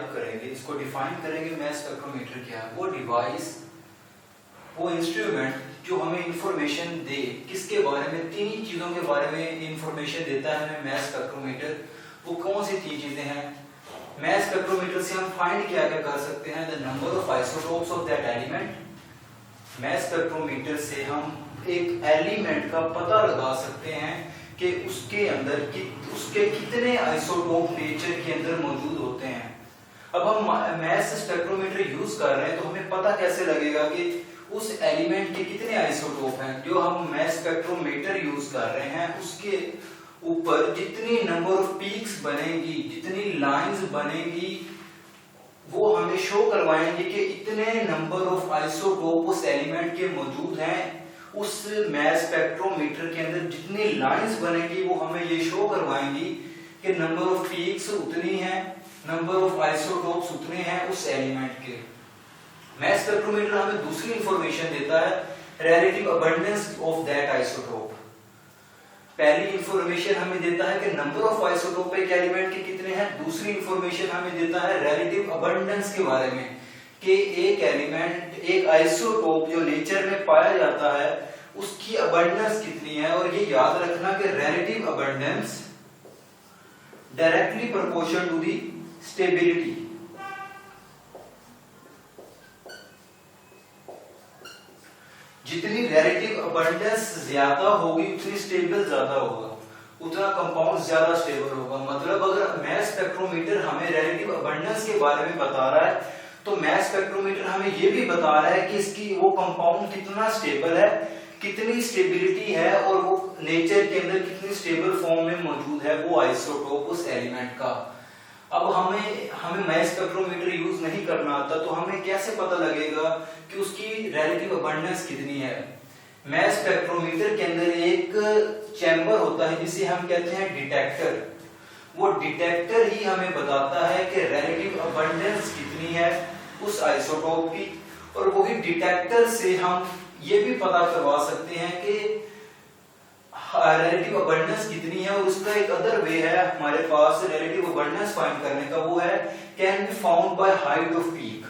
Describe करेंगे, इसको define करेंगे मैस स्पेक्ट्रोमीटर क्या है। वो डिवाइस, वो इंस्ट्रूमेंट जो हमें इंफॉर्मेशन दे, किसके बारे में, तीन ही चीजों के बारे में इंफॉर्मेशन देता है हमें मैस स्पेक्ट्रोमीटर। वो कौन सी तीन चीजें हैं? मैस स्पेक्ट्रोमीटर से हम फाइंड क्या क्या कर सकते हैं? The number of isotopes of that element. Mass spectrometer से हम एक एलिमेंट का पता लगा सकते हैं कि उसके अंदर उसके कितने आइसोटोप नेचर के अंदर मौजूद होते हैं। अब हम मैस स्पेक्ट्रोमीटर यूज कर रहे हैं तो हमें पता कैसे लगेगा कि उस एलिमेंट के कितने आइसोटोप हैं? जो हम मैस स्पेक्ट्रोमीटर यूज कर रहे हैं उसके ऊपर जितनी नंबर ऑफ पीक्स बनेगी, जितनी लाइंस बनेगी, वो हमें शो करवाएंगे कि इतने नंबर ऑफ आइसोटोप उस एलिमेंट के मौजूद हैं। उस मैस स्पेक्ट्रोमीटर के अंदर जितनी लाइंस बनेगी वो हमें ये शो करवाएंगी कि नंबर ऑफ पीक्स उतनी है, नंबर ऑफ आइसोटोप्स उतने हैं उस एलिमेंट के। मैस स्पेक्ट्रोमीटर हमें दूसरी इंफॉर्मेशन देता है, relative abundance of that isotope. पहली इंफॉर्मेशन हमें देता है कि नंबर ऑफ आइसोटोप एक एलिमेंट के कितने हैं। दूसरी इंफॉर्मेशन हमें देता है रिलेटिव अबंडेंस के बारे में कि एक एलिमेंट, एक आइसोटोप जो नेचर में पाया जाता है उसकी अबंडेंस कितनी है। और ये याद रखना कि relative abundance directly proportional to the stability. जितनी रिलेटिव अबंडेंस ज्यादा होगी उतनी स्टेबल ज्यादा होगा, उतना कंपाउंड ज्यादा स्टेबल होगा। मतलब अगर मैस स्पेक्ट्रोमीटर हमें रिलेटिव अबंडेंस के बारे में बता रहा है तो मैस स्पेक्ट्रोमीटर हमें ये भी बता रहा है कि इसकी वो कंपाउंड कितना स्टेबल है, कितनी स्टेबिलिटी है और वो नेचर के अंदर कितनी स्टेबल फॉर्म में मौजूद है वो आइसोटोप उस एलिमेंट का। अब हमें मैस स्पेक्ट्रोमीटर यूज नहीं करना आता तो हमें कैसे पता लगेगा कि उसकी रिलेटिव अबंडेंस कितनी है? मैस स्पेक्ट्रोमीटर के अंदर एक चैम्बर होता है जिसे हम कहते हैं डिटेक्टर। वो डिटेक्टर ही हमें बताता है कि रिलेटिव अबंडेंस कितनी है उस आइसोटोप की। और वही डिटेक्टर से हम ये भी पता करवा सकते हैं कि रिलेटिव अबंडेंस कितनी है। और उसका एक अदर वे है हमारे पास रिलेटिव अबंडेंस फाइंड करने का, वो है can be found by height off peak.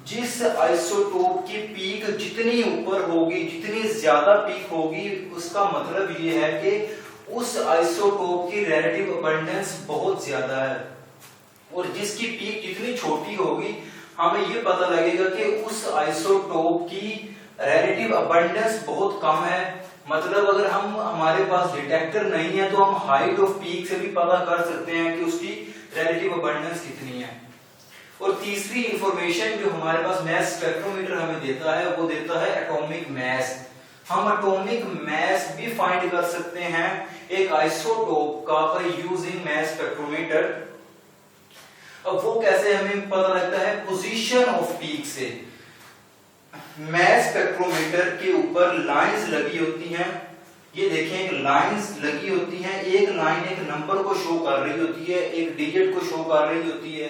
जिस आइसोटोप की पीक जितनी ऊपर होगी, जितनी ज्यादा पीक होगी, उसका मतलब ये है कि उस आइसोटोप की रिलेटिव अबंडेंस बहुत ज्यादा है। और जिसकी पीक जितनी छोटी होगी हमें ये पता लगेगा कि उस आइसोटोप की रिलेटिव अबंडेंस बहुत कम है। मतलब अगर हमारे पास डिटेक्टर नहीं है तो हम हाइट ऑफ पीक से भी पता कर सकते हैं कि उसकी रिलेटिव अबंडेंस कितनी है। और तीसरी इंफॉर्मेशन जो हमारे पास मैस स्पेक्ट्रोमीटर हमें देता है वो देता है एटॉमिक मैस। हम एटॉमिक मैस भी फाइंड कर सकते हैं एक आइसोटोप का बाय यूजिंग मैस स्पेक्ट्रोमीटर। अब वो कैसे हमें पता लगता है? पोजीशन ऑफ पीक से। मैस स्पेक्ट्रोमीटर के ऊपर लाइंस लगी होती हैं, ये देखें लाइंस लगी होती हैं। एक लाइन एक नंबर को शो कर रही होती है, एक डिजिट को शो कर रही होती है।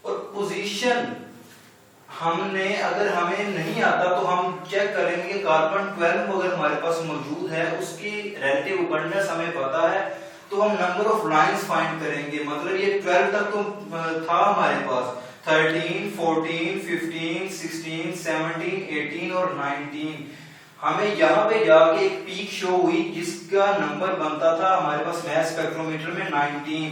और पोजीशन अगर हमें नहीं आता तो हम चेक करेंगे कि कार्बन 12 अगर हमारे पास मौजूद है उसकी रिलेटिव अबंडेंस हमें पता है तो हम नंबर ऑफ लाइंस फाइंड करेंगे। मतलब ये 12 तक तो था हमारे पास, 13, 14, 15, 16, 17, 18 और 19। हमें यहाँ पे जाके एक पीक शो हुई जिसका नंबर बनता था हमारे पास मैस स्पेक्ट्रोमीटर में 19।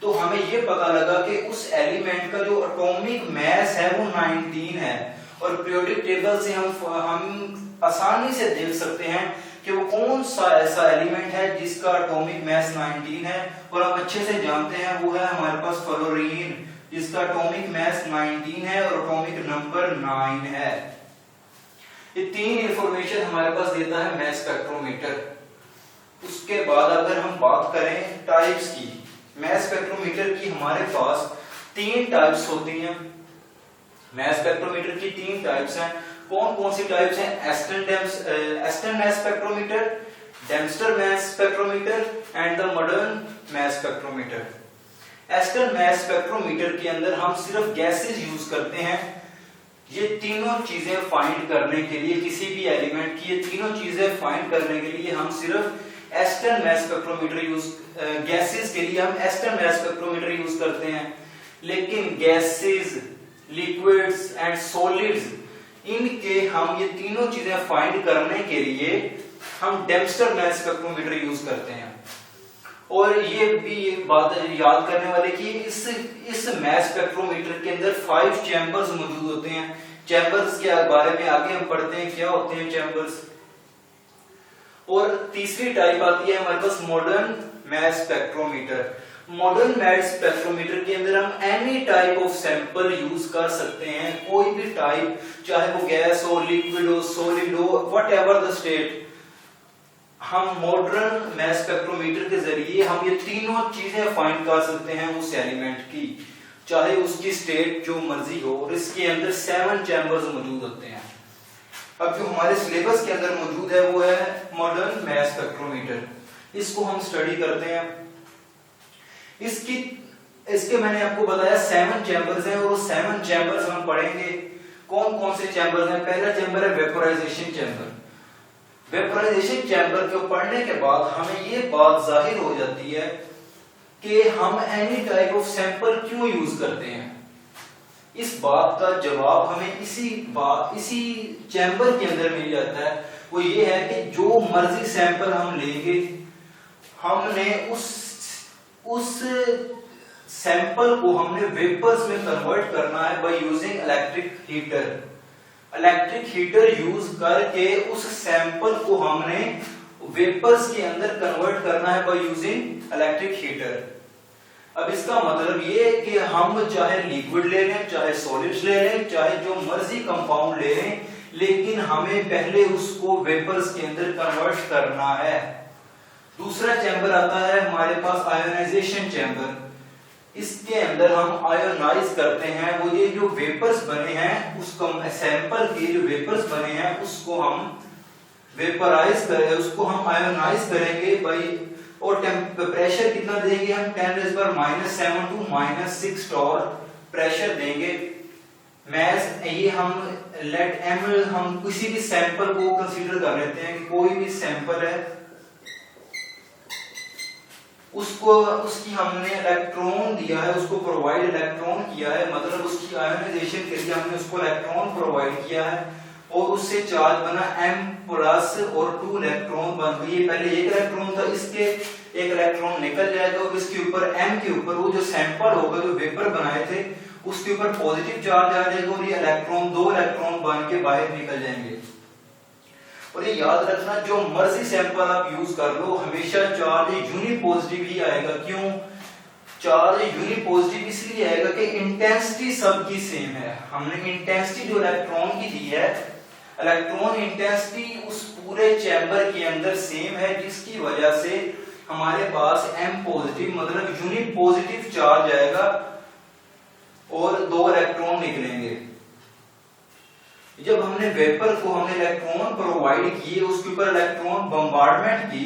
तो हमें ये पता लगा कि उस एलिमेंट का जो एटॉमिक मैस है वो 19 है। और पीरियोडिक टेबल से हम आसानी से देख सकते हैं कि वो कौन सा ऐसा एलिमेंट है जिसका एटॉमिक मैस 19 है। और हम अच्छे से जानते हैं वो है हमारे पास फ्लोरीन, जिसका एटॉमिक मैस 19 है और एटॉमिक नंबर 9 है। ये तीन इंफॉर्मेशन हमारे पास देता है मैस स्पेक्ट्रोमीटर। उसके बाद अगर हम बात करें टाइप्स की, मैस स्पेक्ट्रोमीटर की हमारे पास तीन टाइप्स होती हैं। मैस स्पेक्ट्रोमीटर की तीन टाइप्स हैं। कौन कौन सी टाइप्स हैं? Aston mass spectrometer, Dempster mass spectrometer and the modern mass spectrometer. Aston mass spectrometer के अंदर हम सिर्फ गैसेस यूज करते हैं। ये तीनों चीजें फाइंड करने के लिए, किसी भी एलिमेंट की ये तीनों चीजें फाइंड करने के लिए हम सिर्फ Aston mass spectrometer use, gases के लिए हम एस्टन मैस स्पेक्ट्रोमीटर यूज करते हैं। लेकिन गैसेस, लिक्विड्स एंड सॉलिड्स, इनके हम ये तीनों चीजें फाइंड करने के लिए हम डेम्स्टर मास स्पेक्ट्रोमीटर यूज करते हैं। और ये भी बात याद करने वाले कि इस मास स्पेक्ट्रोमीटर के अंदर 5 चैम्बर्स मौजूद होते हैं। चैम्बर्स के बारे में आगे हम पढ़ते हैं क्या होते हैं चैम्बर्स। और तीसरी टाइप आती है हमारे पास modern mass spectrometer. Modern mass spectrometer के अंदर हम any type of sample use कर सकते हैं, कोई भी टाइप, चाहे वो गैस हो, लिक्विड हो, सॉलिड हो, व्हाटएवर द स्टेट। हम मॉडर्न मास स्पेक्ट्रोमीटर के जरिए हम ये तीनों चीजें फाइंड कर सकते हैं उस एलिमेंट की, चाहे उसकी स्टेट जो मर्जी हो। और इसके अंदर 7 चैम्बर्स मौजूद होते हैं। अब जो हमारे सिलेबस के अंदर मौजूद है वो है मॉडर्न मास स्पेक्ट्रोमीटर। इसको हम स्टडी करते हैं। इसके मैंने आपको बताया 7 चैम्बर्स हैं, और वो 7 चैम्बर्स हम पढ़ेंगे। कौन कौन से चैम्बर्स हैं? पहला चैम्बर है वेपोराइजेशन चैम्बर। वेपोराइजेशन चैम्बर को पढ़ने के बाद हमें ये बात जाहिर हो जाती है कि हम एनी टाइप ऑफ सैंपल क्यों यूज करते हैं। इस बात का जवाब हमें इसी चैम्बर के अंदर मिल जाता है। वो ये है कि जो मर्जी सैंपल हम लेंगे, हमने उस सैंपल को हमने वेपर्स में कन्वर्ट करना है by using electric heater. Electric heater use करके उस सैंपल को हमने वेपर्स के अंदर कन्वर्ट करना है बाय यूजिंग इलेक्ट्रिक हीटर। अब इसका मतलब ये है कि हम चाहे लिक्विड ले लें, चाहे सॉलिड्स ले लें, चाहे जो मर्जी कंपाउंड ले लें, लेकिन हमें पहले उसको वेपर्स के अंदर कन्वर्ट करना है। दूसरा चैम्बर आता है हमारे पास आयोनाइजेशन चैम्बर। इसके अंदर हम आयोनाइज करते हैं, वो ये जो वेपर्स बने हैं उसको सैंपल के जो वेपर्स बने हैं उसको हम वेपराइज करेंगे, उसको हम आयोनाइज करेंगे भाई। और प्रेशर कितना देंगे हम? 10⁻⁻7 to -6 टॉर प्रेशर देंगे। मैस ये हम लेट एम, हम किसी भी सैंपल को कंसीडर कर लेते हैं कि कोई भी सैंपल है, उसकी हमने इलेक्ट्रॉन दिया है, उसको प्रोवाइड इलेक्ट्रॉन किया है, मतलब उसकी आयोनाइजेशन के लिए हमने उसको इलेक्ट्रॉन प्रोवाइड किया है, और उससे चार्ज बना M+ और 2 इलेक्ट्रॉन बन गए। पहले एक इलेक्ट्रॉन था, इसके एक इलेक्ट्रॉन निकल जाएगा और इसके ऊपर M के ऊपर वो जो सैंपल होगा, जो वेपर बनाए थे, उसके ऊपर पॉजिटिव चार्ज आ जाएगा और ये इलेक्ट्रॉन 2 इलेक्ट्रॉन बन के बाहर निकल जाएंगे। और ये याद रखना, जो मर्जी सैंपल आप यूज कर लो, हमेशा चार्ज यूनिपॉजिटिव ही आएगा। क्यों? चार्ज यूनिपॉजिटिव इसलिए आएगा कि इंटेंसिटी सबकी सेम है। हमने इंटेंसिटी जो इलेक्ट्रॉन की दी है, इलेक्ट्रॉन इंटेंसिटी उस पूरे चैम्बर के अंदर सेम है, जिसकी वजह से हमारे पास M पॉजिटिव मतलब यूनिपॉजिटिव चार्ज आएगा और 2 इलेक्ट्रॉन निकलेंगे। जब हमने वेपर को हमने इलेक्ट्रॉन प्रोवाइड किए, उसके ऊपर इलेक्ट्रॉन बम्बार्डमेंट की,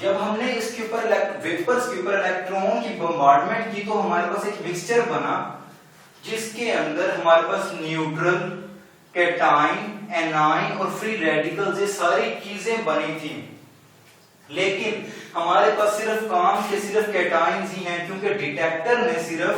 जब हमने इसके ऊपर वेपर्स के ऊपर इलेक्ट्रॉन की बम्बार्डमेंट की, तो हमारे पास एक मिक्सचर बना जिसके अंदर हमारे पास न्यूट्रल, कैटाइन, एनाइन और फ्री रेडिकल्स, ये सारी चीजें बनी थी। लेकिन हमारे पास सिर्फ काम के सिर्फ कैटाइंस ही हैं, क्योंकि डिटेक्टर ने सिर्फ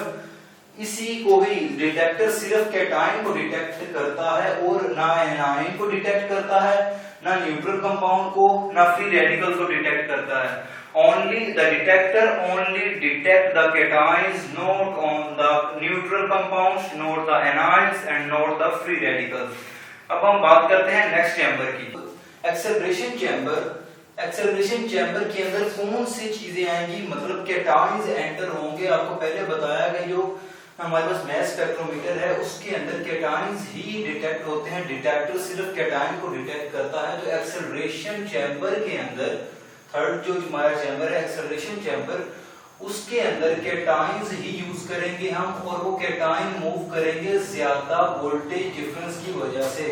इसी को ही, डिटेक्टर सिर्फ कैटाइन को डिटेक्ट करता है और ना एनाइन को डिटेक्ट करता है, ना न्यूट्रल कंपाउंड को, ना फ्री रेडिकल्स को डिटेक्ट करता है। Only the detector only detect the cations, not on the neutral compounds, not the anions and not the free radicals। अब हम बात करते हैं नेक्स्ट चैम्बर की, एक्सेलरेशन चैम्बर। एक्सेलरेशन चैम्बर के अंदर कौन सी चीजें आएंगी, मतलब कैटाइंस एंटर होंगे। आपको पहले बताया कि जो हमारे पास मास स्पेक्ट्रोमीटर है उसके अंदर कैटाइंस ही डिटेक्ट होते हैं, डिटेक्टर सिर्फ कैटाइन को डिटेक्ट करता है। तो एक्सेलरेशन चैम्बर के अंदर थर्ड जो हमारा चैम्बर है एक्सेलरेशन चैम्बर, उसके अंदर कैटाइंस ही यूज करेंगे हम, और वो कैटाइन मूव करेंगे ज्यादा वोल्टेज डिफरेंस की वजह से।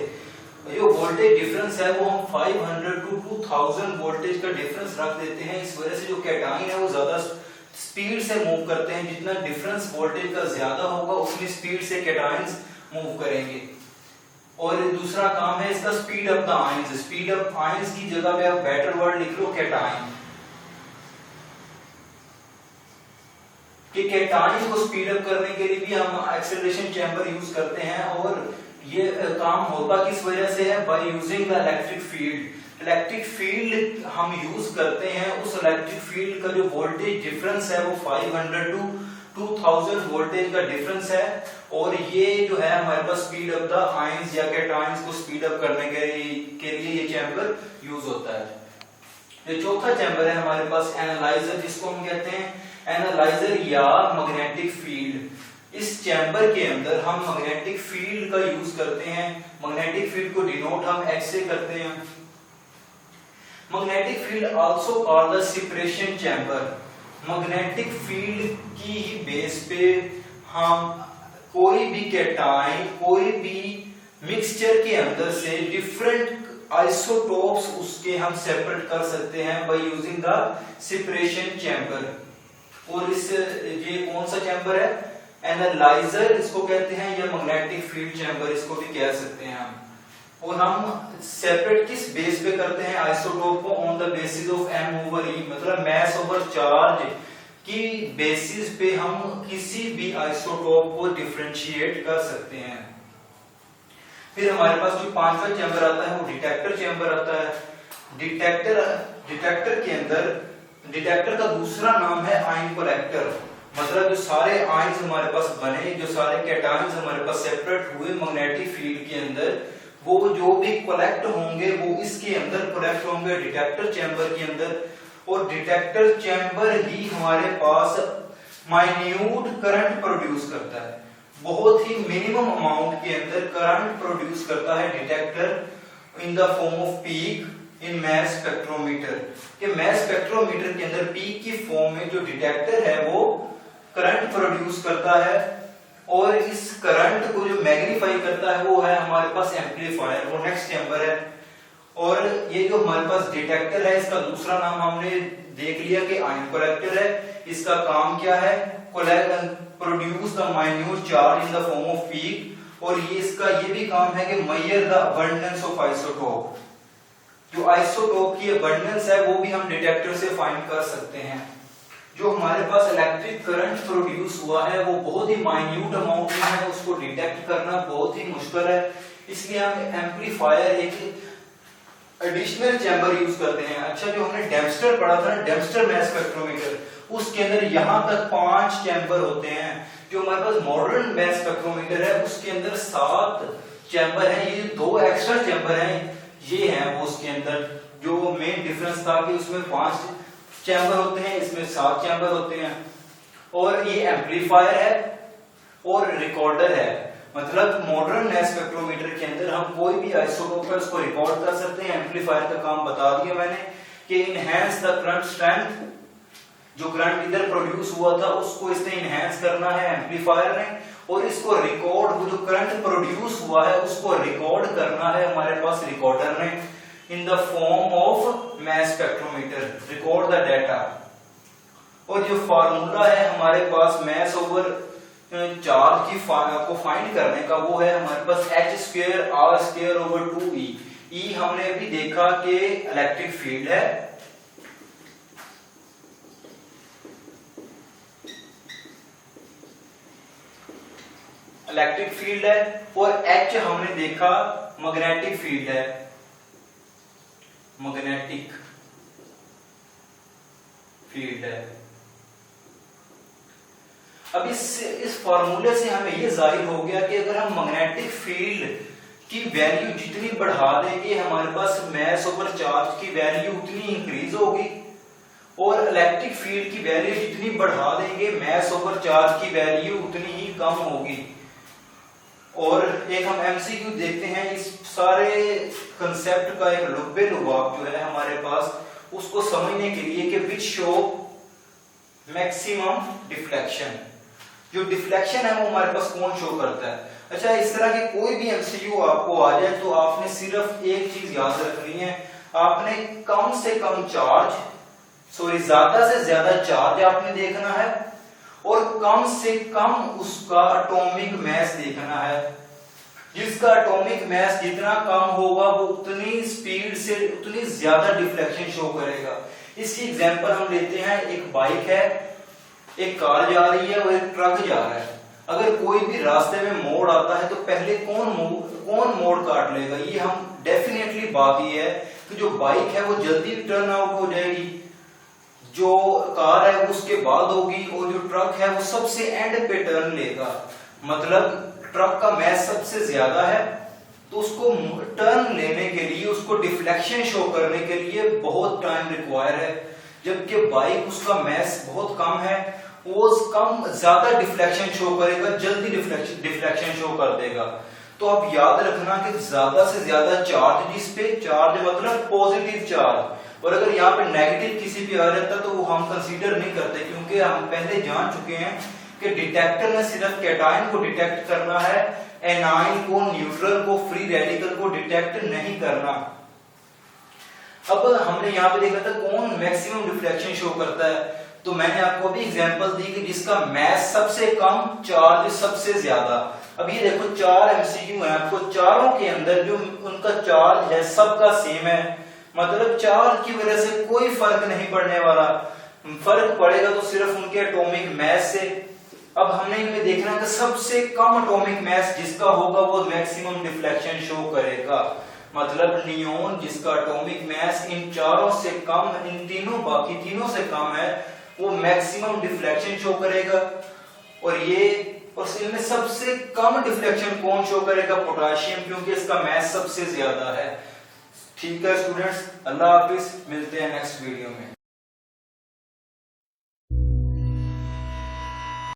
जो वोल्टेज डिफरेंस है वो हम 500 to 2000 वोल्टेज का डिफरेंस रख देते हैं। इस वजह से जो कैटाइन है वो ज्यादा स्पीड से मूव करते हैं। जितना डिफरेंस वोल्टेज का ज्यादा होगा उतनी स्पीड से कैटाइंस मूव करेंगे। और दूसरा काम है इसका speed up the ions. Speed up ions की जगह पे आप बेटर वर्ड लिख लो कैटायन, कि कैटायन को स्पीड अप करने के लिए भी हम एक्सेलरेशन चैम्बर यूज करते हैं। और ये काम होता किस वजह से है? By using the electric field. Electric field हम यूज करते हैं, उस इलेक्ट्रिक फील्ड का जो वोल्टेज डिफरेंस है वो 500 टू 2000 वोल्टेज का डिफरेंस है। और ये जो है हमारे पास स्पीड अप द आयंस या कैटायंस को स्पीड अप करने के लिए ये चैम्बर यूज होता है। जो चौथा चैम्बर है हमारे पास एनालाइजर, जिसको हम कहते हैं एनालाइजर या मैग्नेटिक फील्ड। इस चैम्बर के अंदर हम मैग्नेटिक फील्ड का यूज करते हैं। मैग्नेटिक फील्ड को डिनोट हम H से करते हैं। Magnetic field also called the separation chamber. Magnetic field की ही बेस पे हम कोई भी कैटायन, कोई भी मिक्सचर के अंदर से डिफरेंट आइसोटोप्स उसके हम सेपरेट कर सकते हैं by using the separation chamber. और इस ये कौन सा चैम्बर है? एनालाइजर इसको कहते हैं, या मैग्नेटिक फील्ड चैम्बर इसको भी कह सकते हैं हम। और हम सेपरेट किस बेस पे करते हैं आइसोटोप को? On the basis of m/e, मतलब मैस ओवर चार्ज की बेसिस पे हम किसी भी आइसोटोप को डिफरेंशिएट कर सकते हैं। फिर हमारे पास जो पांचवा चैम्बर आता है वो डिटेक्टर चैम्बर आता है। डिटेक्टर के अंदर डिटेक्टर का दूसरा नाम है आयन कलेक्टर। मतलब जो सारे आयंस हमारे पास बने, जो सारे कैटायंस हमारे पास सेपरेट हुए मैग्नेटिक फील्ड के अंदर, वो जो भी कलेक्ट होंगे वो इसके अंदर कलेक्ट होंगे डिटेक्टर चैम्बर के अंदर। और डिटेक्टर चैम्बर ही हमारे पास माइन्यूट करंट प्रोड्यूस करता है। बहुत ही मिनिमम अमाउंट के अंदर करंट प्रोड्यूस करता है detector in the form of peak in mass spectrometer. कि मैस स्पेक्ट्रोमीटर के अंदर पीक की फॉर्म में जो डिटेक्टर है वो करंट प्रोड्यूस करता है। और इस करंट को जो मैग्नीफाई करता है वो है हमारे पास एम्पलीफायर, वो नेक्स्ट चैम्बर है। और ये जो हमारे पास डिटेक्टर है इसका दूसरा नाम हमने देख लिया कि आयन कलेक्टर है। इसका काम क्या है? Produce the minute charge in the form of peak. और ये इसका ये भी काम है कि measure the abundance of isotope. जो आइसोटोप की अबंडेंस है वो भी हम डिटेक्टर से फाइंड कर सकते हैं। जो हमारे पास इलेक्ट्रिक करंट प्रोड्यूस हुआ है वो बहुत ही माइन्यूट अमाउंट में है, उसको डिटेक्ट करना बहुत ही मुश्किल है। इसलिए हम एम्पलीफायर एक एडिशनल चैम्बर यूज करते हैं। अच्छा, जो हमने डेम्स्टर पढ़ा था ना, डेम्स्टर मैस स्पेक्ट्रोमीटर, उसके अंदर यहां तक 5 चैम्बर होते हैं। जो हमारे पास मॉडर्न मैस स्पेक्ट्रोमीटर है उसके अंदर 7 चैम्बर हैं। ये 2 एक्स्ट्रा चैम्बर हैं, ये हैं वो उसके अंदर। जो मेन डिफरेंस था कि उसमें 5 चैम्बर होते हैं, इसमें 7 चैम्बर होते हैं। और ये एम्पलीफायर है और रिकॉर्डर है। मतलब मॉडर्न मैस स्पेक्ट्रोमीटर के अंदर हम कोई भी आइसोटोप है उसको रिकॉर्ड कर सकते हैं। एम्पलीफायर का काम बता दिया मैंने कि इनहैंस द करंट स्ट्रेंथ। जो करंट इधर प्रोड्यूस हुआ था उसको इसने इनहैंस करना है एम्पलीफायर ने, और इसको रिकॉर्ड, जो करंट प्रोड्यूस हुआ है उसको रिकॉर्ड करना है हमारे पास रिकॉर्डर ने इन the form of mass spectrometer, record the data. और जो फार्मूला है हमारे पास मैस ओवर चार्ज की को फाइंड करने का, वो है हमारे पास h²r²/2e। E हमने अभी देखा कि इलेक्ट्रिक फील्ड है, इलेक्ट्रिक फील्ड है, और H हमने देखा मैग्नेटिक फील्ड है, मैग्नेटिक फील्ड है। अब इस फॉर्मूले से हमें यह जाहिर हो गया कि अगर हम मैग्नेटिक फील्ड की वैल्यू जितनी बढ़ा देंगे हमारे पास मैस ओवर चार्ज की वैल्यू उतनी इंक्रीज होगी, और इलेक्ट्रिक फील्ड की वैल्यू जितनी बढ़ा देंगे मैस ओवर चार्ज की वैल्यू उतनी ही कम होगी। और एक हम एमसीक्यू देखते हैं इस सारे कंसेप्ट का, एक लुब्बे लुबाब जो है हमारे पास, उसको समझने के लिए कि विच शो मैक्सिमम डिफ्लेक्शन। जो डिफ्लेक्शन है वो हमारे पास कौन शो करता है। अच्छा, इस तरह के कोई भी एमसीक्यू आपको आ जाए तो आपने सिर्फ एक चीज याद रखनी है, आपने कम से कम चार्ज, सॉरी ज्यादा से ज्यादा चार्ज आपने देखना है, और कम से कम उसका एटॉमिक मास देखना है। जिसका एटॉमिक मास जितना कम होगा वो उतनी स्पीड से उतनी ज्यादा डिफ्लेक्शन शो करेगा। इसकी एग्जांपल हम लेते हैं, एक बाइक है, एक कार जा रही है और एक ट्रक जा रहा है। अगर कोई भी रास्ते में मोड़ आता है तो पहले कौन मोड़ काट लेगा? ये हम डेफिनेटली बात ये है कि जो बाइक है वो जल्दी टर्न आउट हो जाएगी, जो कार है वो उसके बाद होगी, और जो ट्रक है वो सबसे एंड पे टर्न लेगा। मतलब ट्रक का मास सबसे ज्यादा है तो उसको टर्न लेने के लिए, उसको डिफ्लेक्शन शो करने के लिए बहुत टाइम रिक्वायर है, जबकि बाइक उसका मास बहुत कम है, वो कम ज्यादा डिफ्लेक्शन शो करेगा, जल्दी डिफ्लेक्शन शो कर देगा। तो आप याद रखना कि ज्यादा से ज्यादा चार्ज जिस पे, चार्ज मतलब पॉजिटिव चार्ज, और अगर यहाँ पे नेगेटिव किसी भी आ रहता तो वो हम कंसीडर नहीं करते, क्योंकि हम पहले जान चुके हैं कि डिटेक्टर ने सिर्फ कैटायन को डिटेक्ट करना है, एनायन को, न्यूट्रल को, फ्री रेडिकल को डिटेक्ट नहीं करना। अब हमने यहाँ पे देखा था कौन मैक्सिमम डिफ्लेक्शन शो करता है, तो मैंने आपको अभी एग्जांपल दी कि जिसका मास सबसे कम, चार्ज सबसे ज्यादा। अब ये देखो 4 एमसीक्यू है, आपको चारों के अंदर जो उनका चार्ज है सबका सेम है, मतलब चार्ज की वजह से कोई फर्क नहीं पड़ने वाला, फर्क पड़ेगा तो सिर्फ उनके एटॉमिक मास से। अब हमने इनमें देखना है कि सबसे कम एटॉमिक मास जिसका होगा वो मैक्सिमम डिफ्लेक्शन शो करेगा। मतलब नियोन जिसका एटॉमिक मास इन चारों से कम, इन तीनों, बाकी तीनों से कम है, वो मैक्सिमम डिफ्लेक्शन शो करेगा। और इनमें सबसे कम डिफ्लेक्शन कौन शो करेगा? पोटेशियम, क्योंकि इसका मास सबसे ज्यादा है। ठीक है स्टूडेंट्स, अल्लाह हाफिज, मिलते हैं नेक्स्ट वीडियो में।